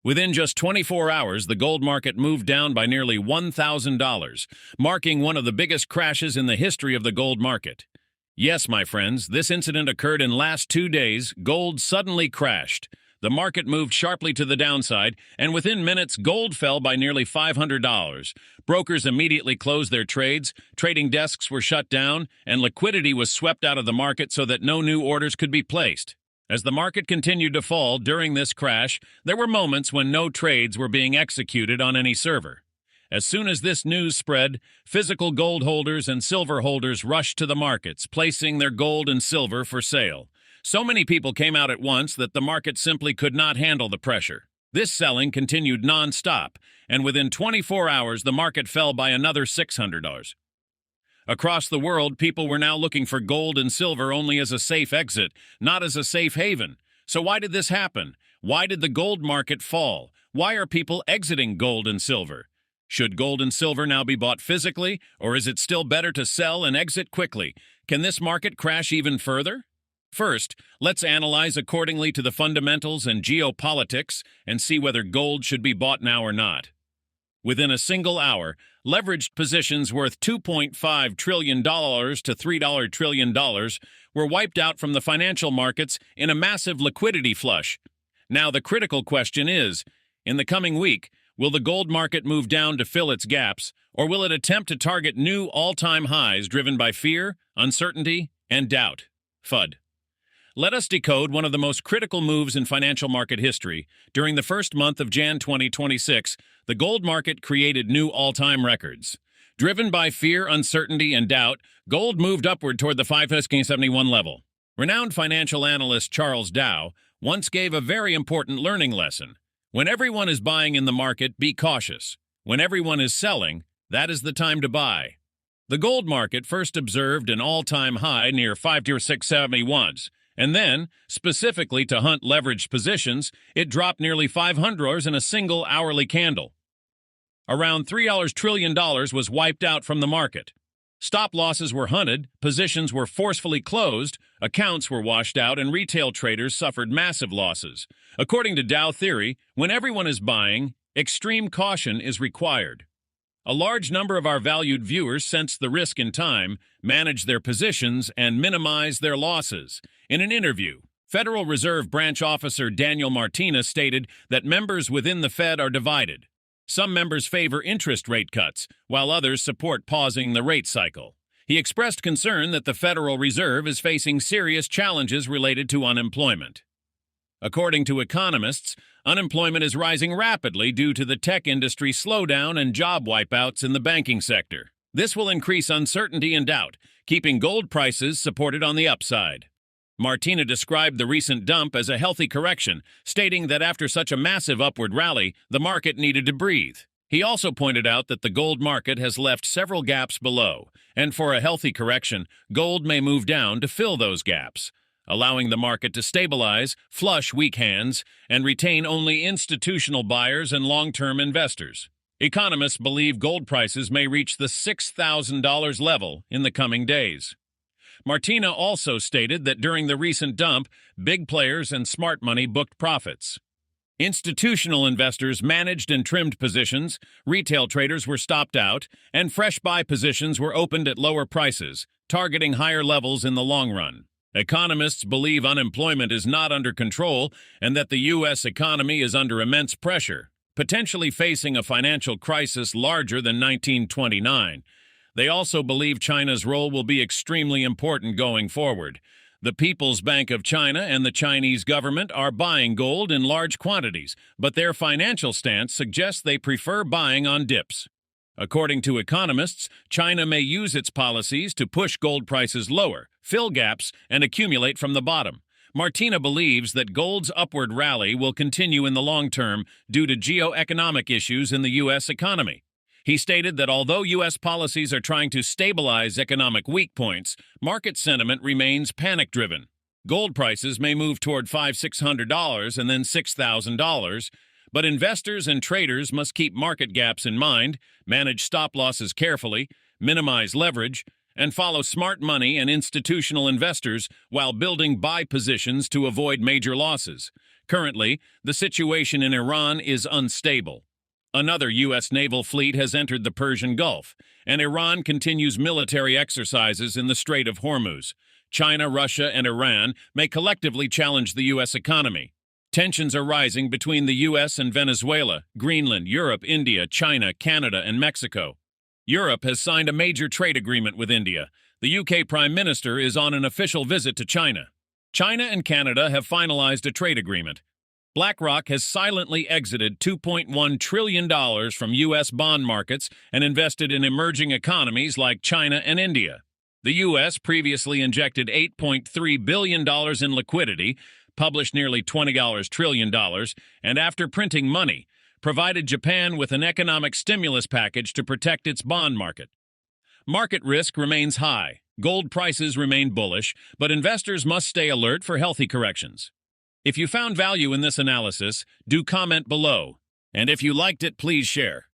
Within just 24 hours, the gold market moved down by nearly $1,000, marking one of the biggest crashes in the history of the gold market. Yes, my friends, this incident occurred in last 2 days. Gold suddenly crashed. The market moved sharply to the downside, and within minutes, gold fell by nearly $500. Brokers immediately closed their trades, trading desks were shut down, and liquidity was swept out of the market so that no new orders could be placed. As the market continued to fall during this crash, there were moments when no trades were being executed on any server. As soon as this news spread, physical gold holders and silver holders rushed to the markets, placing their gold and silver for sale. So many people came out at once that the market simply could not handle the pressure. This selling continued non-stop, and within 24 hours the market fell by another $600. Across the world, people were now looking for gold and silver only as a safe exit, not as a safe haven. So why did this happen? Why did the gold market fall? Why are people exiting gold and silver? Should gold and silver now be bought physically, or is it still better to sell and exit quickly? Can this market crash even further? First, let's analyze accordingly to the fundamentals and geopolitics and see whether gold should be bought now or not. Within a single hour, leveraged positions worth $2.5 trillion to $3 trillion were wiped out from the financial markets in a massive liquidity flush. Now the critical question is, in the coming week, will the gold market move down to fill its gaps, or will it attempt to target new all-time highs driven by fear, uncertainty, and doubt? FUD. Let us decode one of the most critical moves in financial market history. During the first month of Jan 2026, the gold market created new all-time records. Driven by fear, uncertainty, and doubt, gold moved upward toward the 571 level. Renowned financial analyst Charles Dow once gave a very important learning lesson. When everyone is buying in the market, be cautious. When everyone is selling, that is the time to buy. The gold market first observed an all-time high near 5,671. And then, specifically to hunt leveraged positions, it dropped nearly $500 in a single hourly candle. Around $3 trillion was wiped out from the market. Stop losses were hunted, positions were forcefully closed, accounts were washed out, and retail traders suffered massive losses. According to Dow theory, when everyone is buying, extreme caution is required. A large number of our valued viewers sense the risk in time, manage their positions, and minimize their losses. In an interview, Federal Reserve Branch Officer Daniel Martinez stated that members within the Fed are divided. Some members favor interest rate cuts, while others support pausing the rate cycle. He expressed concern that the Federal Reserve is facing serious challenges related to unemployment. According to economists, unemployment is rising rapidly due to the tech industry slowdown and job wipeouts in the banking sector. This will increase uncertainty and doubt, keeping gold prices supported on the upside. Martina described the recent dump as a healthy correction, stating that after such a massive upward rally, the market needed to breathe. He also pointed out that the gold market has left several gaps below, and for a healthy correction, gold may move down to fill those gaps, allowing the market to stabilize, flush weak hands, and retain only institutional buyers and long-term investors. Economists believe gold prices may reach the $6,000 level in the coming days. Martina also stated that during the recent dump, big players and smart money booked profits. Institutional investors managed and trimmed positions, retail traders were stopped out, and fresh buy positions were opened at lower prices, targeting higher levels in the long run. Economists believe unemployment is not under control and that the U.S. economy is under immense pressure, potentially facing a financial crisis larger than 1929. They also believe China's role will be extremely important going forward. The People's Bank of China and the Chinese government are buying gold in large quantities, but their financial stance suggests they prefer buying on dips. According to economists, China may use its policies to push gold prices lower, fill gaps, and accumulate from the bottom. Martina believes that gold's upward rally will continue in the long term due to geoeconomic issues in the U.S. economy. He stated that although U.S. policies are trying to stabilize economic weak points, market sentiment remains panic-driven. Gold prices may move toward $500-600 and then $6,000, but investors and traders must keep market gaps in mind, manage stop losses carefully, minimize leverage, and follow smart money and institutional investors while building buy positions to avoid major losses. Currently, the situation in Iran is unstable. Another U.S. naval fleet has entered the Persian Gulf, and Iran continues military exercises in the Strait of Hormuz. China, Russia, and Iran may collectively challenge the U.S. economy. Tensions are rising between the U.S. and Venezuela, Greenland, Europe, India, China, Canada, and Mexico. Europe has signed a major trade agreement with India. The UK Prime Minister is on an official visit to China. China and Canada have finalized a trade agreement. BlackRock has silently exited $2.1 trillion from U.S. bond markets and invested in emerging economies like China and India. The U.S. previously injected $8.3 billion in liquidity, published nearly $20 trillion, and after printing money, provided Japan with an economic stimulus package to protect its bond market. Market risk remains high. Gold prices remain bullish, but investors must stay alert for healthy corrections. If you found value in this analysis, do comment below. And if you liked it, please share.